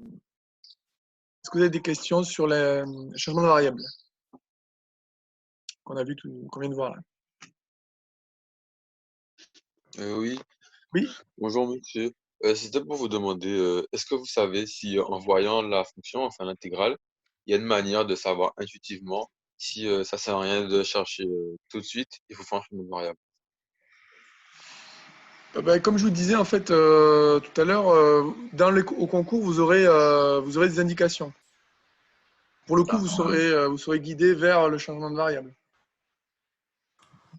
Est-ce que vous avez des questions sur les changements de variables qu'on a vu, qu'on vient de voir là? Oui, Oui. bonjour monsieur. C'était pour vous demander, est-ce que vous savez si en voyant la fonction, enfin l'intégrale, il y a une manière de savoir intuitivement si ça sert à rien de chercher tout de suite, il faut faire un changement de variable. Ben, comme je vous disais en fait tout à l'heure, au concours, vous aurez des indications. Pour le coup, D'accord. vous serez guidé vers le changement de variable.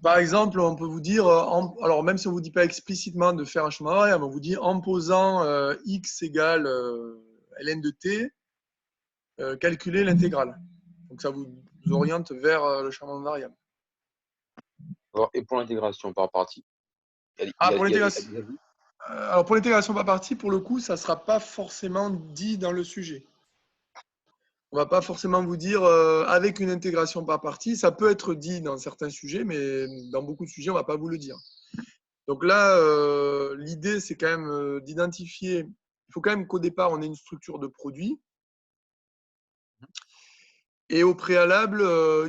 Par exemple, on peut vous dire, alors même si on ne vous dit pas explicitement de faire un changement de variable, on vous dit en posant x égale ln de t, calculer l'intégrale. Donc ça vous oriente vers le changement de variable. Alors, et pour l'intégration par partie, Ah, pour il y a l'intégration. des avis? Alors pour l'intégration par partie, pour le coup, ça ne sera pas forcément dit dans le sujet. On ne va pas forcément vous dire avec une intégration par partie. Ça peut être dit dans certains sujets, mais dans beaucoup de sujets, on ne va pas vous le dire. Donc là, l'idée, c'est quand même d'identifier. Il faut quand même qu'au départ, on ait une structure de produit. Et au préalable,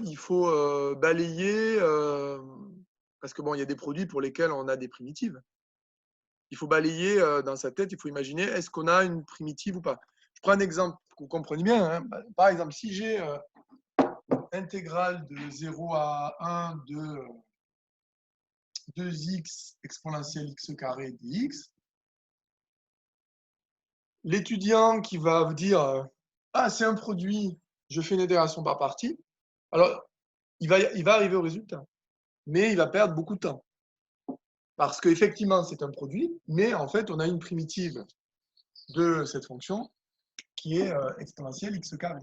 il faut balayer, parce que bon, il y a des produits pour lesquels on a des primitives. Il faut balayer dans sa tête, il faut imaginer, est-ce qu'on a une primitive ou pas. Je prends un exemple que vous comprenez bien. Hein. Par exemple, si j'ai intégrale de 0 à 1 de 2x exponentielle x carré dx, l'étudiant qui va vous dire ah, c'est un produit, je fais une intégration par partie, alors il va arriver au résultat, mais il va perdre beaucoup de temps. Parce qu'effectivement, c'est un produit, mais en fait, on a une primitive de cette fonction qui est exponentielle x carré.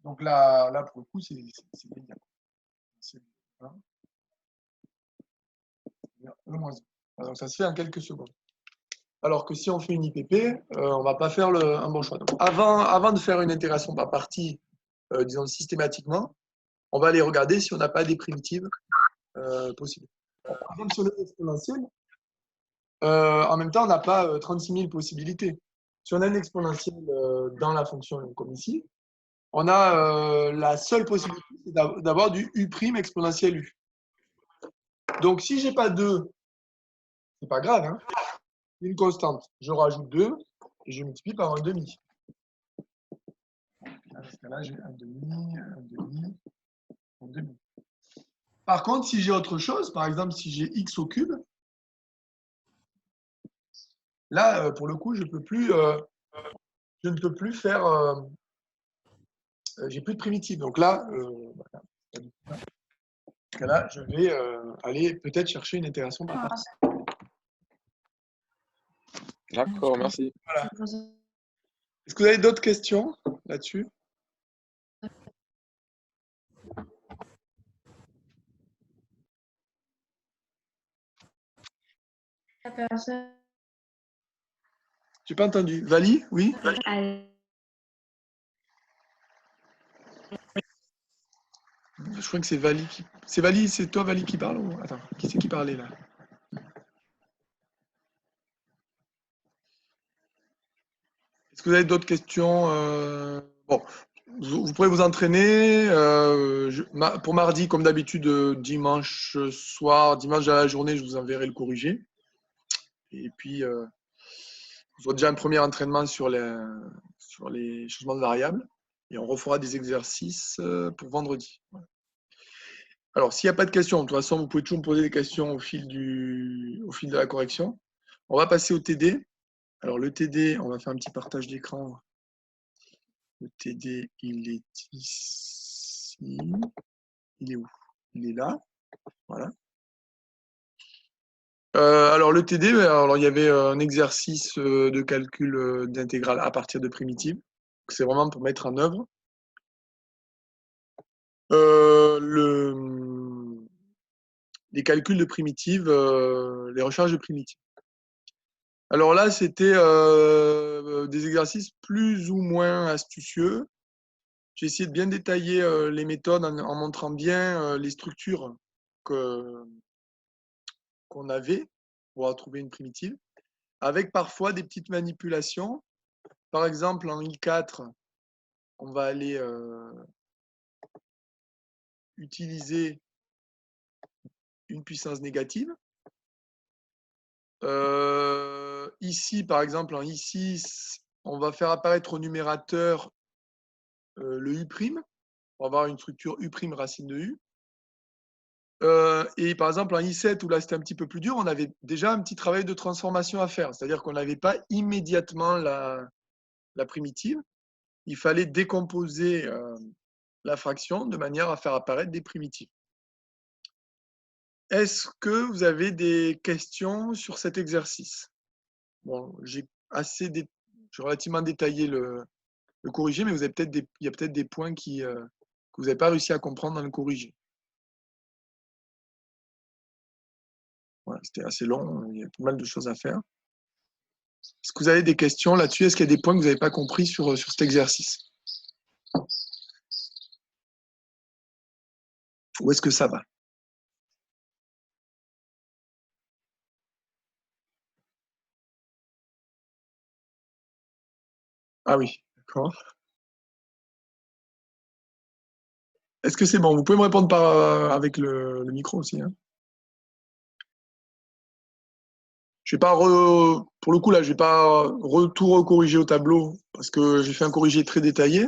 Donc là pour le coup, c'est génial. C'est le moins 1. Donc ça se fait en quelques secondes. Alors que si on fait une IPP, on ne va pas faire un bon choix. Donc avant de faire une intégration par partie, disons systématiquement, on va aller regarder si on n'a pas des primitives possibles. Par exemple, sur le exponentiel, en même temps, on n'a pas 36 000 possibilités. Si on a une exponentielle dans la fonction comme ici, on a la seule possibilité, c'est d'avoir du U' exponentiel U. Donc, si je n'ai pas 2, c'est pas grave, hein, une constante. Je rajoute 2 et je multiplie par un demi. Dans ce cas-là, j'ai un demi, un demi, un demi. Par contre, si j'ai autre chose, par exemple, si j'ai x au cube, là, pour le coup, je ne peux plus faire. J'ai plus de primitive. Donc là, voilà. Dans ce cas-là, je vais aller peut-être chercher une intégration par partie. D'accord, merci. Voilà. Est-ce que vous avez d'autres questions là-dessus? J'ai pas entendu. Vali? Oui? Je crois que c'est Vali qui. C'est Vali, c'est toi Vali qui parle ou... Attends, qui c'est qui parlait là? Est-ce que vous avez d'autres questions? Bon, vous pourrez vous entraîner. Pour mardi, comme d'habitude, dimanche soir, dimanche à la journée, je vous enverrai le corrigé. Et puis, vous aurez déjà un premier entraînement sur les changements de variables. Et on refera des exercices pour vendredi. Voilà. Alors, s'il n'y a pas de questions, de toute façon, vous pouvez toujours me poser des questions au fil de la correction. On va passer au TD. Alors, le TD, on va faire un petit partage d'écran. Le TD, il est ici. Il est où? Il est là. Voilà. Alors, le TD, alors, il y avait un exercice de calcul d'intégrale à partir de primitives. C'est vraiment pour mettre en œuvre. Les calculs de primitives, les recherches de primitives. Alors là, c'était des exercices plus ou moins astucieux. J'ai essayé de bien détailler les méthodes en montrant bien les structures qu'on avait pour trouver une primitive. avec parfois des petites manipulations. Par exemple, en I4, on va aller utiliser une puissance négative. Ici, par exemple, en I6, on va faire apparaître au numérateur le U'. On va avoir une structure U' racine de U. Et par exemple, en I7, où là c'était un petit peu plus dur, on avait déjà un petit travail de transformation à faire. C'est-à-dire qu'on n'avait pas immédiatement la primitive. Il fallait décomposer la fraction de manière à faire apparaître des primitives. Est-ce que vous avez des questions sur cet exercice? Bon, j'ai relativement détaillé le corrigé, mais il y a peut-être des points que vous n'avez pas réussi à comprendre dans le corrigé. Voilà, c'était assez long, il y a pas mal de choses à faire. Est-ce que vous avez des questions là-dessus? Est-ce qu'il y a des points que vous n'avez pas compris sur cet exercice? Ou est-ce que ça va? Ah oui, d'accord. Est-ce que c'est bon? Vous pouvez me répondre avec le micro aussi, hein. Je vais pas pour le coup là, je vais pas tout recorriger au tableau parce que j'ai fait un corrigé très détaillé.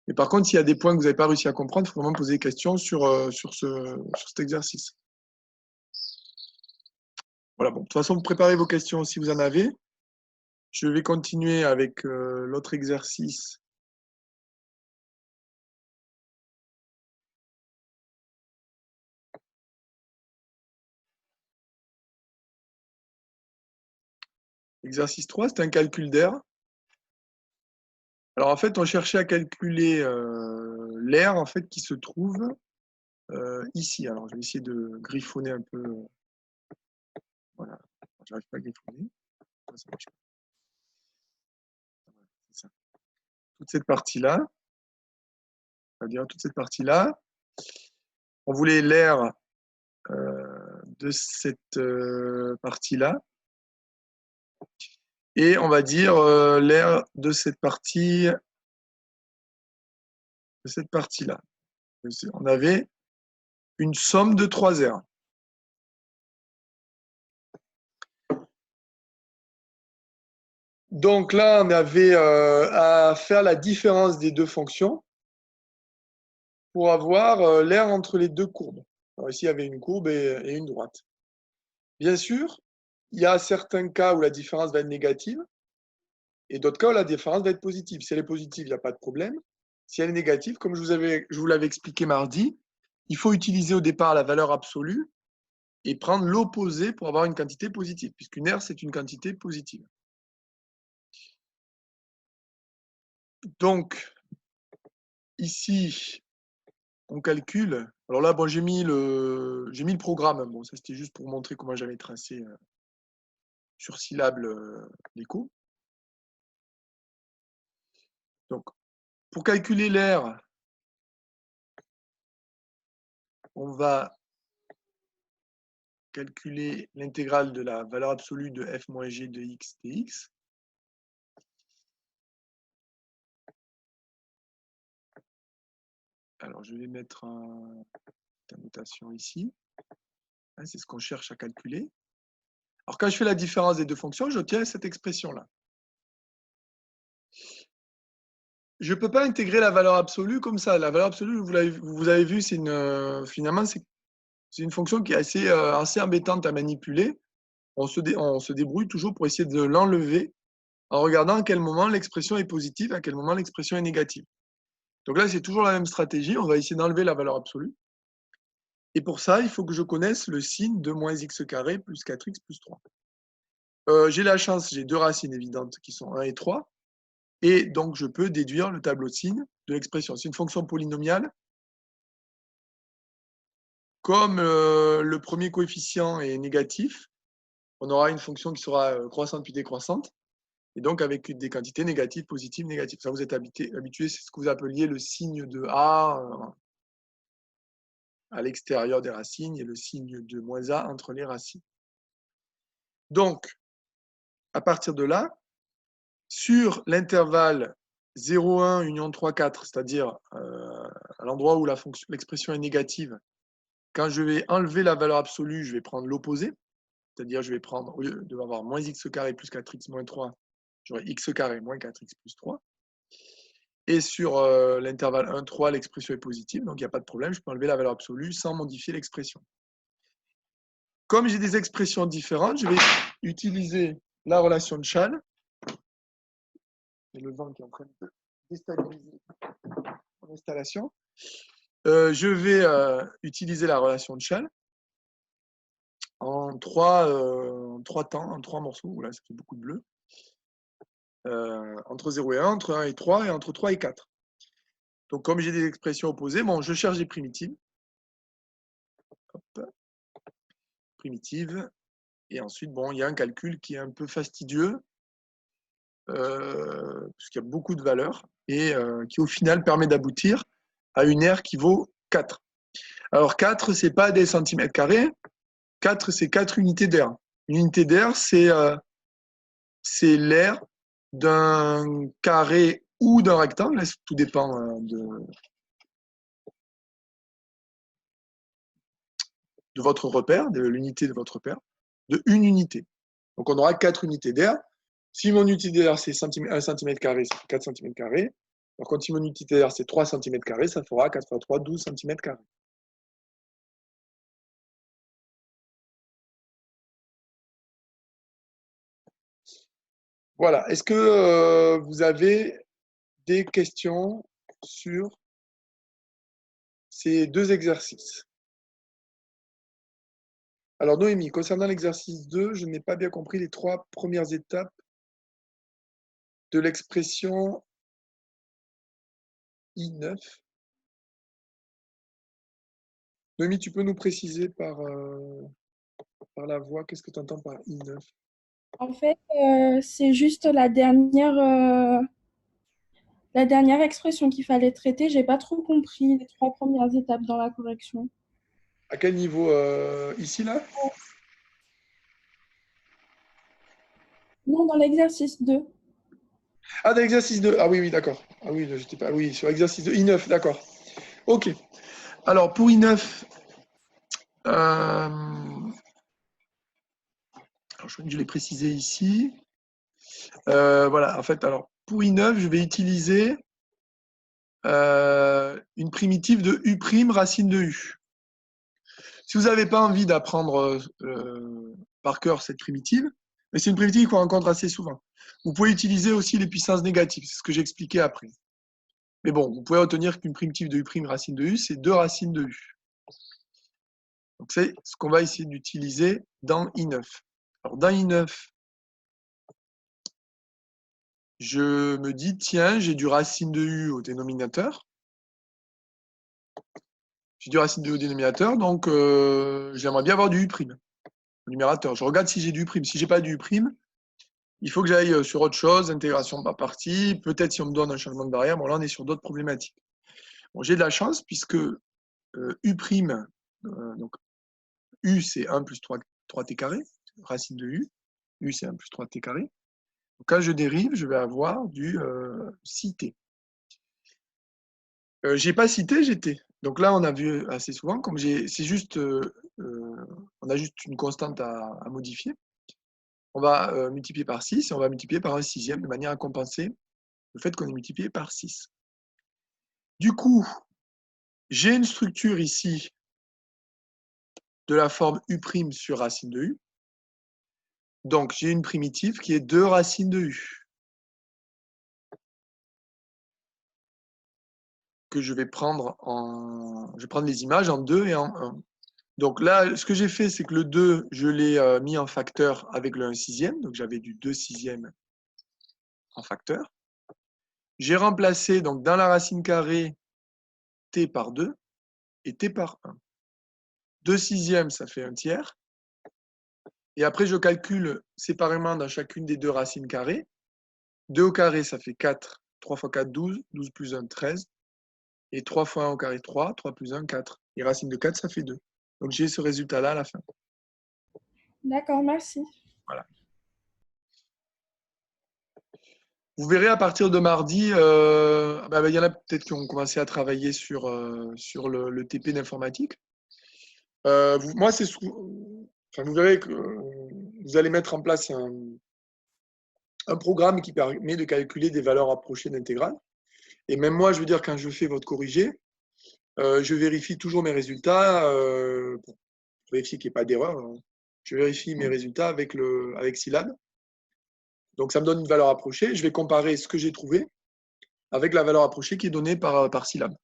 Mais par contre, s'il y a des points que vous n'avez pas réussi à comprendre, il faut vraiment poser des questions sur cet exercice. Voilà, bon, de toute façon, vous préparez vos questions si vous en avez. Je vais continuer avec l'autre exercice. Exercice 3, c'est un calcul d'air. Alors en fait, on cherchait à calculer l'air en fait, qui se trouve ici. Alors je vais essayer de griffonner un peu. Voilà, j'arrive pas à griffonner. Ça marche pas. C'est ça. Toute cette partie-là, on va dire toute cette partie-là. On voulait l'air de cette partie-là. Et on va dire l'air de cette partie-là. On avait une somme de 3 airs. Donc là, on avait à faire la différence des deux fonctions pour avoir l'air entre les deux courbes. Alors ici, il y avait une courbe et une droite. Bien sûr, il y a certains cas où la différence va être négative et d'autres cas où la différence va être positive. Si elle est positive, il n'y a pas de problème. Si elle est négative, comme je vous l'avais expliqué mardi, il faut utiliser au départ la valeur absolue et prendre l'opposé pour avoir une quantité positive, puisqu'une R, c'est une quantité positive. Donc, ici, on calcule. Alors là, bon, j'ai mis le programme. Bon, ça, c'était juste pour montrer comment j'avais tracé sur syllabe les courbes. Donc, pour calculer l'air, on va calculer l'intégrale de la valeur absolue de f moins g de x dx. Alors, je vais mettre ta notation ici. C'est ce qu'on cherche à calculer. Alors, quand je fais la différence des deux fonctions, j'obtiens cette expression-là. Je ne peux pas intégrer la valeur absolue comme ça. La valeur absolue, vous avez vu, finalement, c'est une fonction qui est assez embêtante à manipuler. On se débrouille toujours pour essayer de l'enlever en regardant à quel moment l'expression est positive, à quel moment l'expression est négative. Donc là, c'est toujours la même stratégie. On va essayer d'enlever la valeur absolue. Et pour ça, il faut que je connaisse le signe de moins x carré plus 4x plus 3. J'ai la chance, j'ai deux racines évidentes qui sont 1 et 3. Et donc, je peux déduire le tableau de signes de l'expression. C'est une fonction polynomiale. Comme le premier coefficient est négatif, on aura une fonction qui sera croissante puis décroissante. Et donc, avec des quantités négatives, positives, négatives. Ça, vous êtes habitué, c'est ce que vous appeliez le signe de A à l'extérieur des racines et le signe de moins A entre les racines. Donc, à partir de là, sur l'intervalle 0,1 union 3, 4, c'est-à-dire à l'endroit où l'expression est négative, quand je vais enlever la valeur absolue, je vais prendre l'opposé, c'est-à-dire je vais prendre, au lieu d'avoir moins x carré plus 4x moins 3, j'aurai x carré moins 4x plus 3. Et sur l'intervalle 1, 3, l'expression est positive, donc il n'y a pas de problème, je peux enlever la valeur absolue sans modifier l'expression. Comme j'ai des expressions différentes, je vais utiliser la relation de Chasles. Et le vent qui est en train de déstabiliser mon installation. Je vais utiliser la relation de Chasles en trois temps, en trois morceaux. Là, ça fait beaucoup de bleu. Entre 0 et 1, entre 1 et 3, et entre 3 et 4. Donc, comme j'ai des expressions opposées, bon, je cherche des primitives. Hop. Primitives. Et ensuite, bon, il y a un calcul qui est un peu fastidieux, puisqu'il y a beaucoup de valeurs, et qui, au final, permet d'aboutir à une aire qui vaut 4. Alors, 4, ce n'est pas des centimètres carrés. 4, c'est 4 unités d'air. Une unité d'air, c'est l'aire d'un carré ou d'un rectangle. Tout dépend de votre repère, de l'unité de votre repère, de une unité. Donc, on aura 4 unités d'air. Si mon unité d'air, c'est 1 cm carré, ça fait 4 cm carrés. Par contre, si mon unité d'air, c'est 3 cm carrés, ça fera 4 x 3, 12 cm carrés. Voilà. Est-ce que vous avez des questions sur ces deux exercices? Alors, Noémie, concernant l'exercice 2, je n'ai pas bien compris les 3 premières étapes de l'expression I9. Noémie, tu peux nous préciser par la voix, qu'est-ce que tu entends par I9? En fait, c'est juste la dernière expression qu'il fallait traiter. J'ai pas trop compris les 3 premières étapes dans la correction. À quel niveau? Ici, là? Non, dans l'exercice 2. Ah, dans l'exercice 2. Ah oui, oui, d'accord. Ah oui, j'étais pas. Oui, sur l'exercice 2. I9, d'accord. Ok. Alors, pour I9, je crois que je l'ai précisé ici. Voilà, en fait, alors, pour I9, je vais utiliser une primitive de U' racine de U. Si vous n'avez pas envie d'apprendre par cœur cette primitive, mais c'est une primitive qu'on rencontre assez souvent, vous pouvez utiliser aussi les puissances négatives, c'est ce que j'ai expliqué après. Mais bon, vous pouvez retenir qu'une primitive de U' racine de U, c'est 2 racines de U. Donc c'est ce qu'on va essayer d'utiliser dans I9. Alors dans I9, je me dis, tiens, j'ai du racine de U au dénominateur. J'ai du racine de U au dénominateur, donc j'aimerais bien avoir du U' au numérateur. Je regarde si j'ai du U'. Si j'ai pas du U', il faut que j'aille sur autre chose, intégration par partie. Peut-être si on me donne un changement de barrière, bon là on est sur d'autres problématiques. Bon, j'ai de la chance puisque U', donc U c'est 1 plus 3t carré, racine de U. U c'est 1 plus 3t carré. Donc, quand je dérive, je vais avoir du 6t. J'ai pas cité GT. Donc là, on a vu assez souvent, comme c'est juste, on a juste une constante à modifier. On va multiplier par 6 et on va multiplier par un sixième de manière à compenser le fait qu'on est multiplié par 6. Du coup, j'ai une structure ici de la forme U' sur racine de U. Donc, j'ai une primitive qui est 2 racines de U. Que je vais prendre Je vais prendre les images en 2 et en 1. Donc là, ce que j'ai fait, c'est que le 2, je l'ai mis en facteur avec le 1 sixième. Donc j'avais du 2 sixième en facteur. J'ai remplacé donc dans la racine carrée t par 2 et t par 1. 2 sixièmes, ça fait 1 tiers. Et après, je calcule séparément dans chacune des deux racines carrées. 2 au carré, ça fait 4. 3 fois 4, 12. 12 plus 1, 13. Et 3 fois 1 au carré, 3. 3 plus 1, 4. Et racine de 4, ça fait 2. Donc j'ai ce résultat-là à la fin. D'accord, merci. Voilà. Vous verrez à partir de mardi, il y en a peut-être qui ont commencé à travailler sur le TP d'informatique. Moi, vous verrez que vous allez mettre en place un programme qui permet de calculer des valeurs approchées d'intégrale. Et même moi, je veux dire, quand je fais votre corrigé, je vérifie toujours mes résultats pour vérifier qu'il n'y ait pas d'erreur. Hein. Je vérifie mes résultats avec Scilab. Donc, ça me donne une valeur approchée. Je vais comparer ce que j'ai trouvé avec la valeur approchée qui est donnée par Scilab.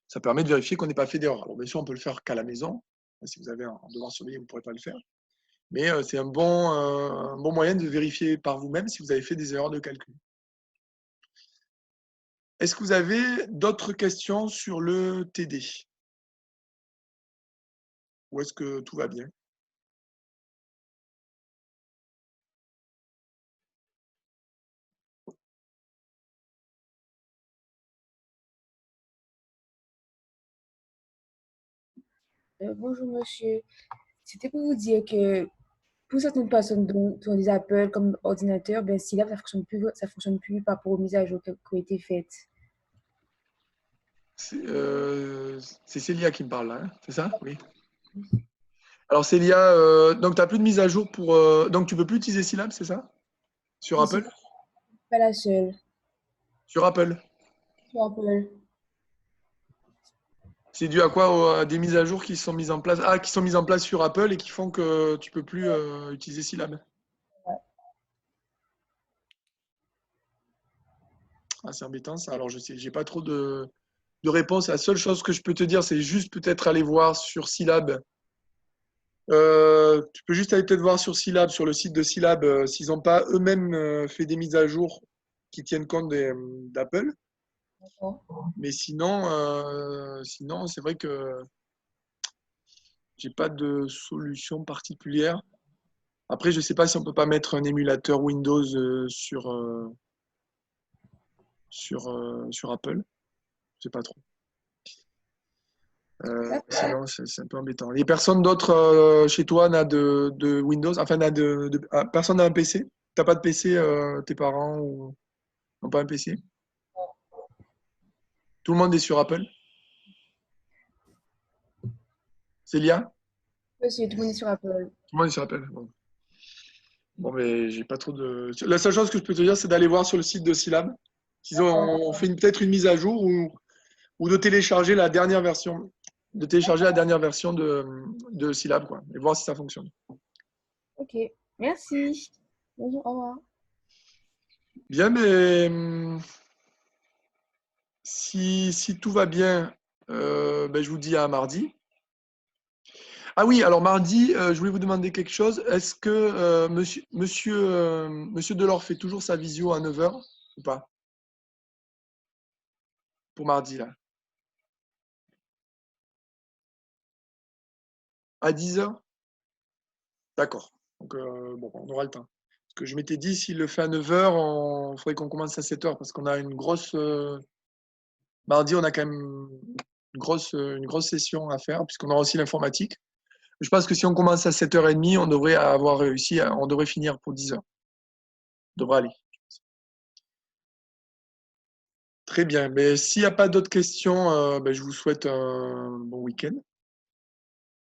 Ça permet de vérifier qu'on n'ait pas fait d'erreur. Alors, bien sûr, on peut le faire qu'à la maison. Si vous avez un devoir surveillé, vous ne pourrez pas le faire. Mais c'est un bon moyen de vérifier par vous-même si vous avez fait des erreurs de calcul. Est-ce que vous avez d'autres questions sur le TD? Ou est-ce que tout va bien? Bonjour monsieur, c'était pour vous dire que pour certaines personnes dont on des appels comme ordinateur, ben si là ça fonctionne plus par rapport aux mises à jour qui ont été faites. C'est Célia qui me parle là, hein, c'est ça? Oui. Alors Célia, donc tu n'as plus de mise à jour pour... donc tu ne peux plus utiliser Scilab, c'est ça? Sur Mais Apple? c'est pas la seule. Sur Apple. Sur Apple. C'est dû à quoi? À des mises à jour qui sont mises en place, qui sont mises en place sur Apple et qui font que tu ne peux plus utiliser Scilab. Ah, c'est embêtant ça. Alors je sais, j'ai pas trop de réponse. La seule chose que je peux te dire, c'est juste peut-être aller voir sur Scilab. Tu peux juste aller peut-être voir sur Scilab, sur le site de Scilab, s'ils n'ont pas eux-mêmes fait des mises à jour qui tiennent compte d'Apple. Mais sinon, c'est vrai que j'ai pas de solution particulière. Après, je sais pas si on peut pas mettre un émulateur Windows sur Apple. Je sais pas trop. Sinon, c'est un peu embêtant. Et personne d'autre chez toi n'a de Windows, enfin, personne n'a un PC? T'as pas de PC, tes parents n'ont pas un PC? Tout le monde est sur Apple? Célia? Monsieur, tout le monde est sur Apple. Tout le monde est sur Apple. Bon, mais j'ai pas trop de. La seule chose que je peux te dire, c'est d'aller voir sur le site de Scilab. S'ils ont fait peut-être une mise à jour ou de télécharger la dernière version, de Scilab, quoi, et voir si ça fonctionne. Ok, merci. Bonjour, au revoir. Bien, mais si tout va bien, je vous dis à mardi. Ah oui, alors mardi, je voulais vous demander quelque chose. Est-ce que monsieur Delors fait toujours sa visio à 9 h ou pas? Pour mardi, là. À 10 h? D'accord. Donc, on aura le temps. Parce que je m'étais dit, s'il le fait à 9 h, il faudrait qu'on commence à 7 h parce qu'on a une grosse. Mardi, on a quand même une grosse session à faire, puisqu'on aura aussi l'informatique. Je pense que si on commence à 7h30, on devrait avoir réussi, on devrait finir pour 10 h. Devrait aller. Très bien. Mais s'il n'y a pas d'autres questions, je vous souhaite un bon week-end,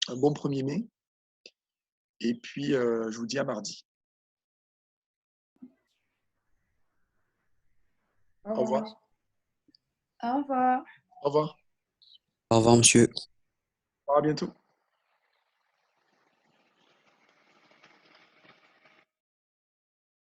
un bon 1er mai. Et puis, je vous dis à mardi. Au revoir. Au revoir. Au revoir. Au revoir, monsieur. À bientôt.